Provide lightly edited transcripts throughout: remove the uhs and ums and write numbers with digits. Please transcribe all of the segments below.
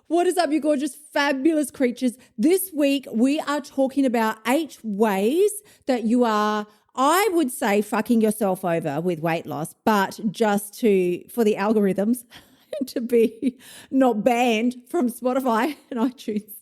What is up, you gorgeous, fabulous creatures? This week, we are talking about 8 ways that you are, I would say, fucking yourself over with weight loss, but just for the algorithms to be not banned from Spotify and iTunes.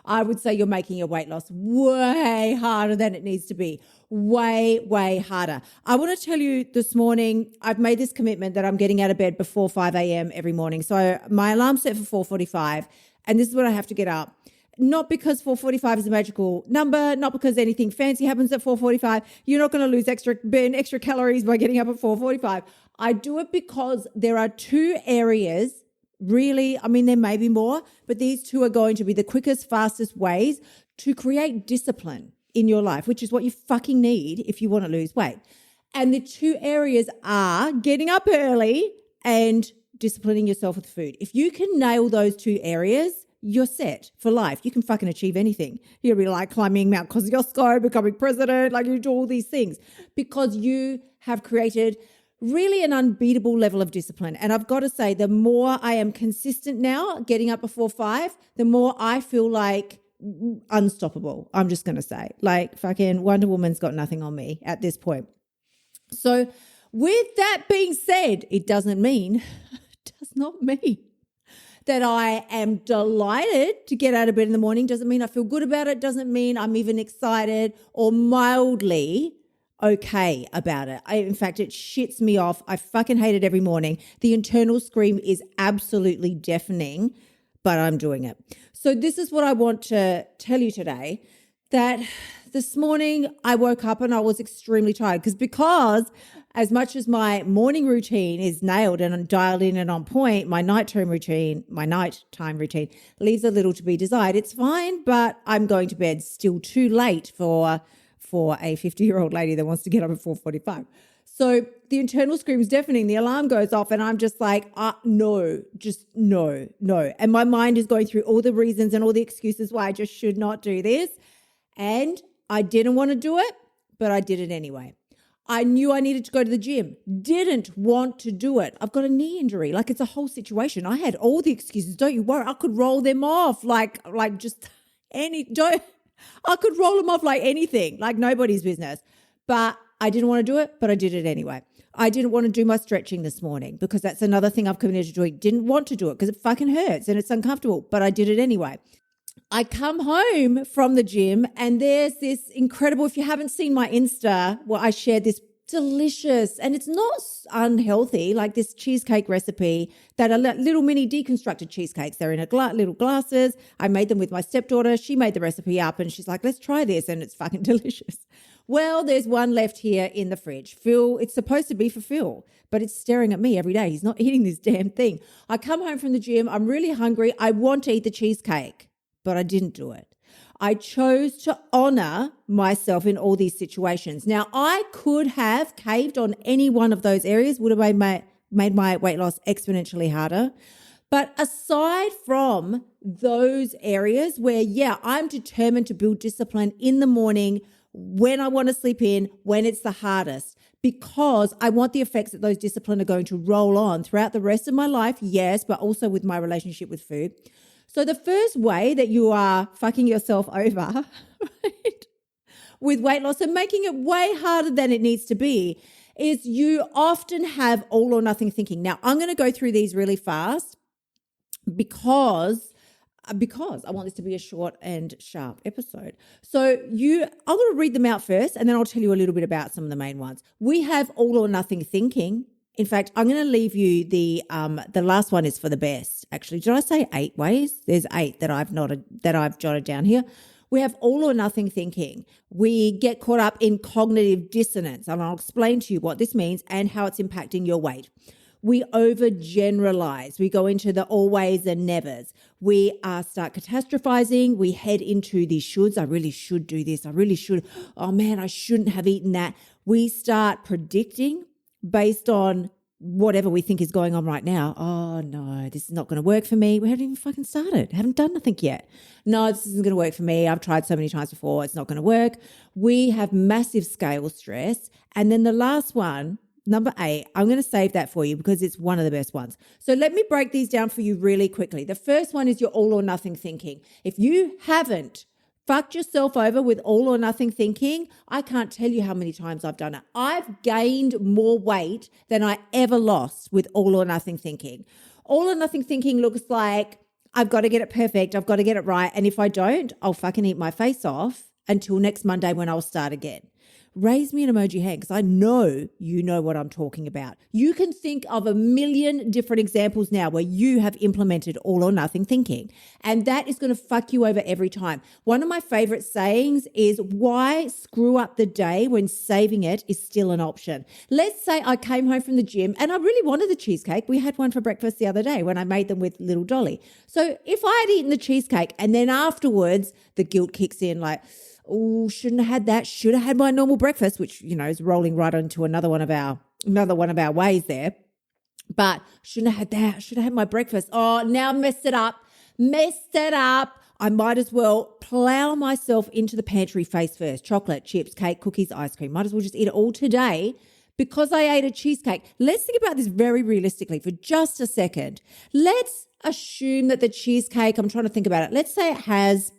I would say you're making your weight loss way harder than it needs to be. Way, way harder. I want to tell you this morning, I've made this commitment that I'm getting out of bed before 5 a.m. every morning. So my alarm's set for 4:45, and this is when I have to get up. Not because 4:45 is a magical number, not because anything fancy happens at 4:45. You're not going to burn extra calories by getting up at 4:45. I do it because there are 2 areas. Really, I mean, there may be more, but these 2 are going to be the quickest, fastest ways to create discipline in your life, which is what you fucking need if you want to lose weight. And the 2 areas are getting up early and disciplining yourself with food. If you can nail those 2 areas, you're set for life. You can fucking achieve anything. You'll be like climbing Mount Kosciuszko, becoming president, like you do all these things because you have created really an unbeatable level of discipline. And I've got to say, the more I am consistent now, getting up before 5, the more I feel like unstoppable. I'm just going to say, like fucking Wonder Woman's got nothing on me at this point. So with that being said, it does not mean that I am delighted to get out of bed in the morning. Doesn't mean I feel good about it. Doesn't mean I'm even excited or mildly okay about it. In fact, it shits me off. I fucking hate it every morning. The internal scream is absolutely deafening, but I'm doing it. So this is what I want to tell you today, that this morning I woke up and I was extremely tired because as much as my morning routine is nailed and dialed in and on point, my nighttime routine leaves a little to be desired. It's fine, but I'm going to bed still too late for a 50-year-old lady that wants to get up at 4:45. So the internal scream is deafening. The alarm goes off and I'm just like, no. And my mind is going through all the reasons and all the excuses why I just should not do this. And I didn't want to do it, but I did it anyway. I knew I needed to go to the gym. Didn't want to do it. I've got a knee injury. Like, it's a whole situation. I had all the excuses. Don't you worry. I could roll them off I could roll them off like anything, like nobody's business. But I didn't want to do it, but I did it anyway. I didn't want to do my stretching this morning because that's another thing I've committed to doing. Didn't want to do it because it fucking hurts and it's uncomfortable, but I did it anyway. I come home from the gym and there's this incredible, if you haven't seen my Insta, well, I shared this delicious, and it's not unhealthy, like this cheesecake recipe that are little mini deconstructed cheesecakes. They're in little glasses. I made them with my stepdaughter. She made the recipe up and she's like, let's try this. And it's fucking delicious. Well, there's one left here in the fridge. Phil, it's supposed to be for Phil, but it's staring at me every day. He's not eating this damn thing. I come home from the gym. I'm really hungry. I want to eat the cheesecake, but I didn't do it. I chose to honor myself in all these situations. Now, I could have caved on any one of those areas, would have made my weight loss exponentially harder. But aside from those areas where, I'm determined to build discipline in the morning when I want to sleep in, when it's the hardest, because I want the effects that those disciplines are going to roll on throughout the rest of my life, yes, but also with my relationship with food. So the first way that you are fucking yourself over, right, with weight loss and making it way harder than it needs to be is you often have all or nothing thinking. Now, I'm going to go through these really fast because I want this to be a short and sharp episode. So I'm going to read them out first and then I'll tell you a little bit about some of the main ones. We have all or nothing thinking. In fact, I'm going to leave you the last one is for the best. Actually, did I say 8 ways? There's 8 that I've jotted down here. We have all or nothing thinking. We get caught up in cognitive dissonance, and I'll explain to you what this means and how it's impacting your weight. We overgeneralize. We go into the always and nevers. We start catastrophizing. We head into the shoulds. I really should do this. I really should. Oh man, I shouldn't have eaten that. We start predicting based on whatever we think is going on right now. Oh no, this is not going to work for me. We haven't even fucking started. Haven't done nothing yet. No, this isn't going to work for me. I've tried so many times before. It's not going to work. We have massive scale stress. And then the last one Number 8, I'm going to save that for you because it's one of the best ones. So let me break these down for you really quickly. The first one is your all or nothing thinking. If you haven't fucked yourself over with all or nothing thinking, I can't tell you how many times I've done it. I've gained more weight than I ever lost with all or nothing thinking. All or nothing thinking looks like I've got to get it perfect. I've got to get it right. And if I don't, I'll fucking eat my face off until next Monday when I'll start again. Raise me an emoji hand because I know you know what I'm talking about. You can think of a million different examples now where you have implemented all or nothing thinking, and that is going to fuck you over every time. One of my favorite sayings is, why screw up the day when saving it is still an option? Let's say I came home from the gym and I really wanted the cheesecake. We had one for breakfast the other day when I made them with little Dolly. So if I had eaten the cheesecake and then afterwards the guilt kicks in like, oh, shouldn't have had that. Should have had my normal breakfast, which, you know, is rolling right onto another one of our ways there. But shouldn't have had that. Should have had my breakfast. Oh, now messed it up. I might as well plow myself into the pantry face first. Chocolate, chips, cake, cookies, ice cream. Might as well just eat it all today because I ate a cheesecake. Let's think about this very realistically for just a second. Let's assume that the cheesecake, I'm trying to think about it. Let's say it has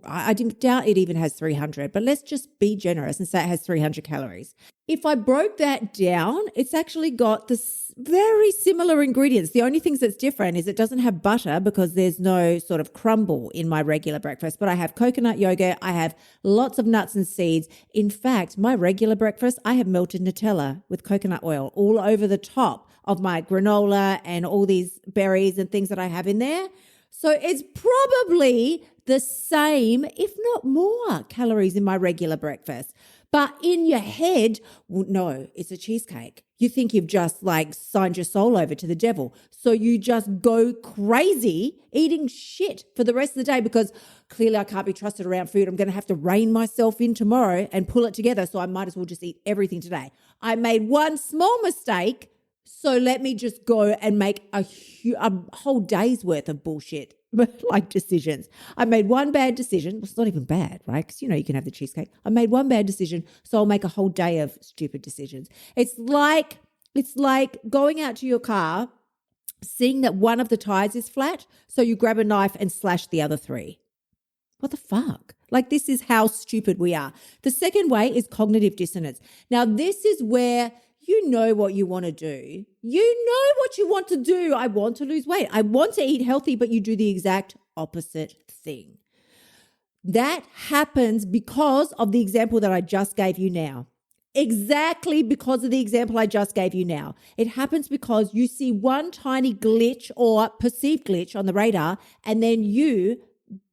I doubt it even has 300, but let's just be generous and say it has 300 calories. If I broke that down, it's actually got this very similar ingredients. The only things that's different is it doesn't have butter because there's no sort of crumble in my regular breakfast, but I have coconut yogurt. I have lots of nuts and seeds. In fact, my regular breakfast, I have melted Nutella with coconut oil all over the top of my granola and all these berries and things that I have in there. So it's probably the same, if not more, calories in my regular breakfast. But in your head, well, no, it's a cheesecake. You think you've just like signed your soul over to the devil. So you just go crazy eating shit for the rest of the day because clearly I can't be trusted around food. I'm going to have to rein myself in tomorrow and pull it together. So I might as well just eat everything today. I made one small mistake. So let me just go and make a whole day's worth of bullshit, like decisions. I made one bad decision. Well, it's not even bad, right? Because, you know, you can have the cheesecake. I made one bad decision, so I'll make a whole day of stupid decisions. It's like going out to your car, seeing that one of the tires is flat, so you grab a knife and slash the other 3. What the fuck? Like, this is how stupid we are. The second way is cognitive dissonance. Now, this is where you know what you want to do. You know what you want to do. I want to lose weight. I want to eat healthy, but you do the exact opposite thing. That happens because of the example that I just gave you now. Exactly because of the example I just gave you now. It happens because you see one tiny glitch or perceived glitch on the radar, and then you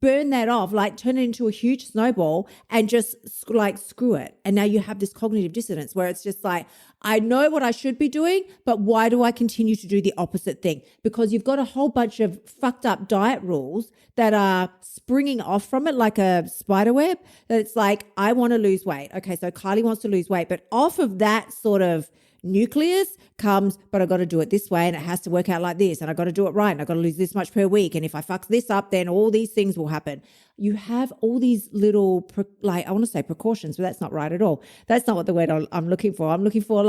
burn that off, like turn it into a huge snowball and just like screw it. And now you have this cognitive dissonance where it's just like, I know what I should be doing, but why do I continue to do the opposite thing? Because you've got a whole bunch of fucked up diet rules that are springing off from it like a spider web, that it's like, I want to lose weight. Okay, so Kylie wants to lose weight, but off of that sort of nucleus comes, but I've got to do it this way and it has to work out like this and I've got to do it right and I've got to lose this much per week. And if I fuck this up, then all these things will happen. You have all these little, I want to say precautions, but that's not right at all. That's not what the word I'm looking for. I'm looking for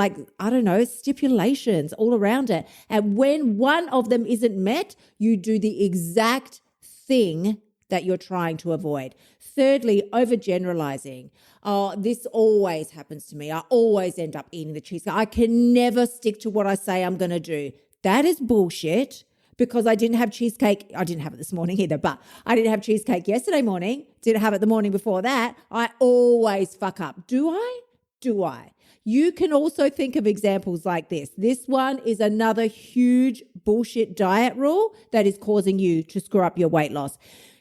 stipulations all around it. And when one of them isn't met, you do the exact thing that you're trying to avoid. Thirdly, overgeneralizing. Oh, this always happens to me. I always end up eating the cheesecake. I can never stick to what I say I'm going to do. That is bullshit because I didn't have cheesecake. I didn't have it this morning either, but I didn't have cheesecake yesterday morning. Didn't have it the morning before that. I always fuck up. Do I? Do I? You can also think of examples like this. This one is another huge bullshit diet rule that is causing you to screw up your weight loss.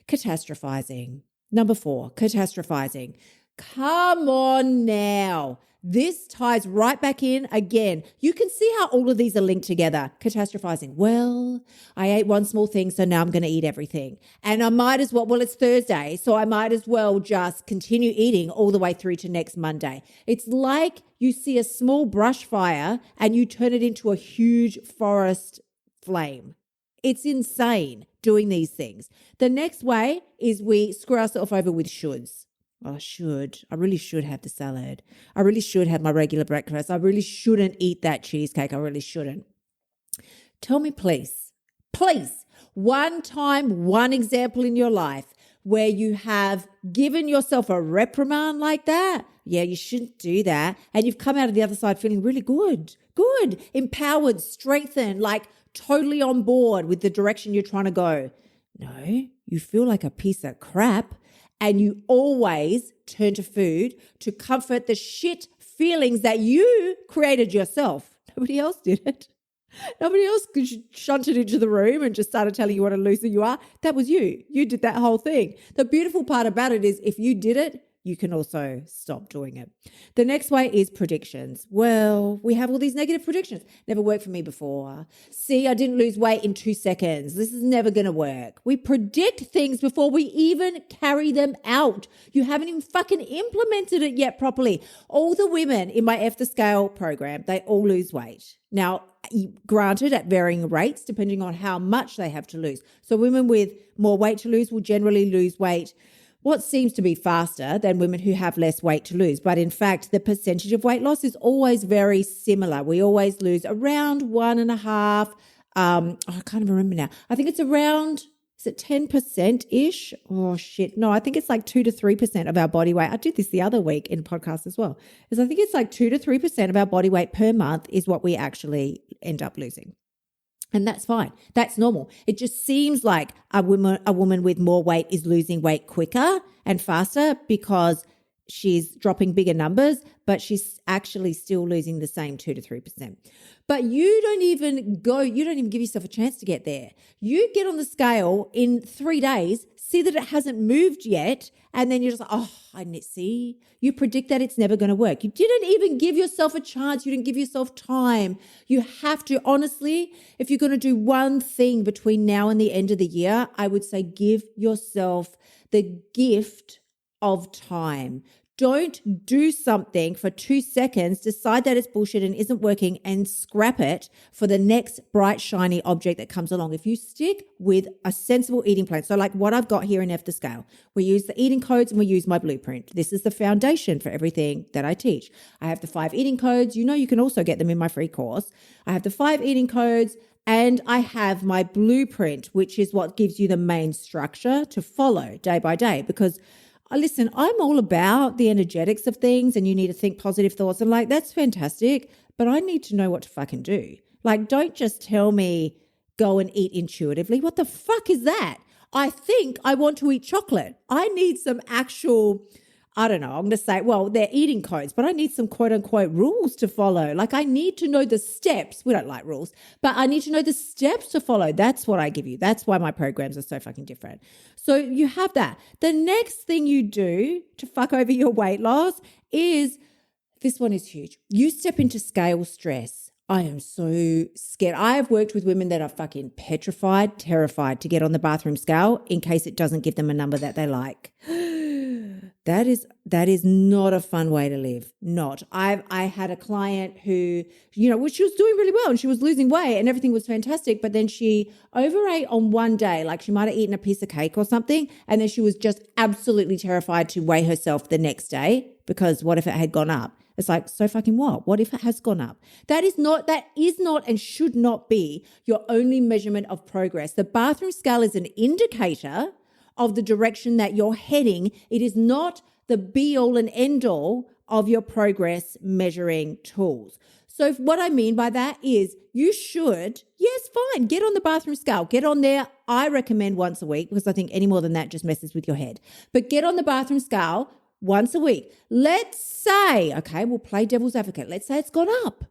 Catastrophizing. Number 4, catastrophizing. Come on now. This ties right back in again. You can see how all of these are linked together. Catastrophizing. Well, I ate one small thing, so now I'm going to eat everything. And I might as well, it's Thursday, so I might as well just continue eating all the way through to next Monday. It's like you see a small brush fire and you turn it into a huge forest flame. It's insane doing these things. The next way is we screw ourselves over with shoulds. Well, I should. I really should have the salad. I really should have my regular breakfast. I really shouldn't eat that cheesecake. I really shouldn't. Tell me, please, one time, one example in your life where you have given yourself a reprimand like that. Yeah, you shouldn't do that. And you've come out of the other side feeling really good, empowered, strengthened, like totally on board with the direction you're trying to go. No, you feel like a piece of crap. And you always turn to food to comfort the shit feelings that you created yourself. Nobody else did it. Nobody else shunted into the room and just started telling you what a loser you are. That was you. You did that whole thing. The beautiful part about it is if you did it, you can also stop doing it. The next way is predictions. Well, we have all these negative predictions. Never worked for me before. See, I didn't lose weight in 2 seconds. This is never going to work. We predict things before we even carry them out. You haven't even fucking implemented it yet properly. All the women in my F the Scale program, they all lose weight. Now, granted, at varying rates, depending on how much they have to lose. So women with more weight to lose will generally lose weight what seems to be faster than women who have less weight to lose. But in fact, the percentage of weight loss is always very similar. We always lose around 1.5. I can't even remember now. I think it's around, is it 10%-ish? Oh, shit. No, I think it's like 2 to 3% of our body weight. I did this the other week in podcast as well. Because I think it's like 2 to 3% of our body weight per month is what we actually end up losing. And that's fine. That's normal. It just seems like a woman with more weight is losing weight quicker and faster because she's dropping bigger numbers, but she's actually still losing the same 2 to 3%. But you don't even give yourself a chance to get there. You get on the scale in 3 days, see that it hasn't moved yet, and then you're just like, see, you predict that it's never going to work. You didn't even give yourself a chance. You didn't give yourself time. You have to, honestly, if you're going to do one thing between now and the end of the year, I would say give yourself the gift of time. Don't do something for 2 seconds, decide that it's bullshit and isn't working, and scrap it for the next bright, shiny object that comes along. If you stick with a sensible eating plan, so like what I've got here in F the Scale, we use the eating codes and we use my blueprint. This is the foundation for everything that I teach. I have the 5 eating codes. You can also get them in my free course. I have the 5 eating codes. And I have my blueprint, which is what gives you the main structure to follow day by day. Because listen, I'm all about the energetics of things and you need to think positive thoughts. And like, that's fantastic, but I need to know what to fucking do. Like, don't just tell me go and eat intuitively. What the fuck is that? I think I want to eat chocolate. I need some actual, I don't know, I'm going to say, well, they're eating codes, but I need some quote unquote rules to follow. Like I need to know the steps. We don't like rules, but I need to know the steps to follow. That's what I give you. That's why my programs are so fucking different. So you have that. The next thing you do to fuck over your weight loss is, this one is huge. You step into scale stress. I am so scared. I have worked with women that are fucking petrified, terrified to get on the bathroom scale in case it doesn't give them a number that they like. That is not a fun way to live. Not. I had a client who, she was doing really well and she was losing weight and everything was fantastic, but then she overate on one day, like she might have eaten a piece of cake or something, and then she was just absolutely terrified to weigh herself the next day because what if it had gone up? It's like, so fucking what? What if it has gone up? That is not and should not be your only measurement of progress. The bathroom scale is an indicator of the direction that you're heading. It is not the be all and end all of your progress measuring tools. So what I mean by that is you should, yes, fine, get on the bathroom scale, get on there. I recommend once a week because I think any more than that just messes with your head. But get on the bathroom scale once a week. Let's say, okay, we'll play devil's advocate. Let's say it's gone up.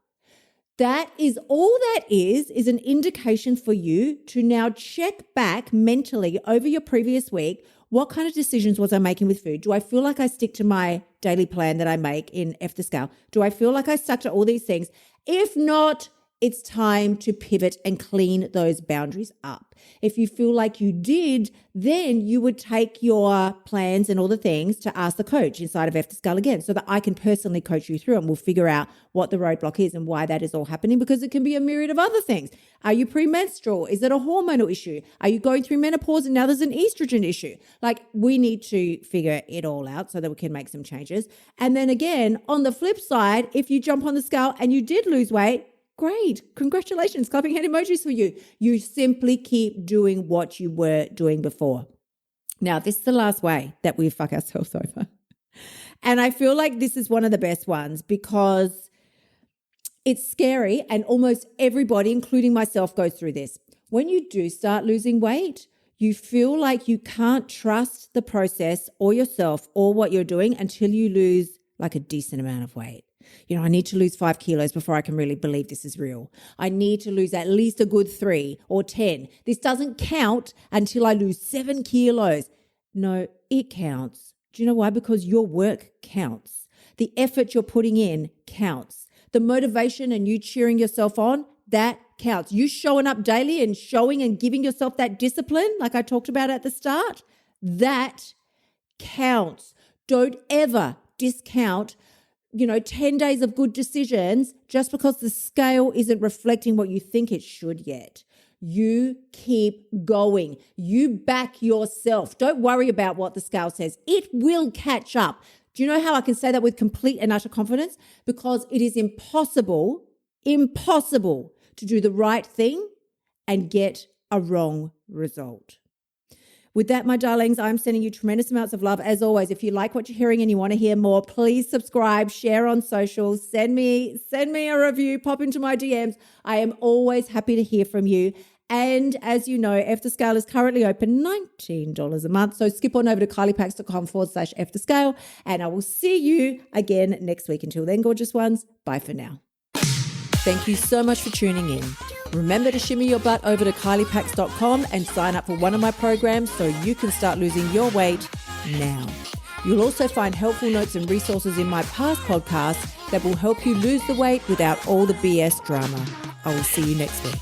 That is all that is an indication for you to now check back mentally over your previous week. What kind of decisions was I making with food? Do I feel like I stick to my daily plan that I make in F the Scale? Do I feel like I stuck to all these things? If not, it's time to pivot and clean those boundaries up. If you feel like you did, then you would take your plans and all the things to ask the coach inside of F the Scale again, so that I can personally coach you through and we'll figure out what the roadblock is and why that is all happening, because it can be a myriad of other things. Are you premenstrual? Is it a hormonal issue? Are you going through menopause and now there's an estrogen issue? Like, we need to figure it all out so that we can make some changes. And then again, on the flip side, if you jump on the scale and you did lose weight, great. Congratulations. Clapping hand emojis for you. You simply keep doing what you were doing before. Now, this is the last way that we fuck ourselves over. And I feel like this is one of the best ones because it's scary and almost everybody, including myself, goes through this. When you do start losing weight, you feel like you can't trust the process or yourself or what you're doing until you lose like a decent amount of weight. You know, I need to lose 5 kilos before I can really believe this is real. I need to lose at least a good 3 or 10. This doesn't count until I lose 7 kilos. No, it counts. Do you know why? Because your work counts. The effort you're putting in counts. The motivation and you cheering yourself on, that counts. You showing up daily and showing and giving yourself that discipline, like I talked about at the start, that counts. Don't ever discount 10 days of good decisions just because the scale isn't reflecting what you think it should yet. You keep going. You back yourself. Don't worry about what the scale says. It will catch up. Do you know how I can say that with complete and utter confidence? Because it is impossible to do the right thing and get a wrong result. With that, my darlings, I'm sending you tremendous amounts of love. As always, if you like what you're hearing and you want to hear more, please subscribe, share on socials, send me a review, pop into my DMs. I am always happy to hear from you. And as you know, F the Scale is currently open $19 a month. So skip on over to kyliepax.com/F the Scale. And I will see you again next week. Until then, gorgeous ones, bye for now. Thank you so much for tuning in. Remember to shimmy your butt over to kyliepax.com and sign up for one of my programs so you can start losing your weight now. You'll also find helpful notes and resources in my past podcasts that will help you lose the weight without all the BS drama. I will see you next week.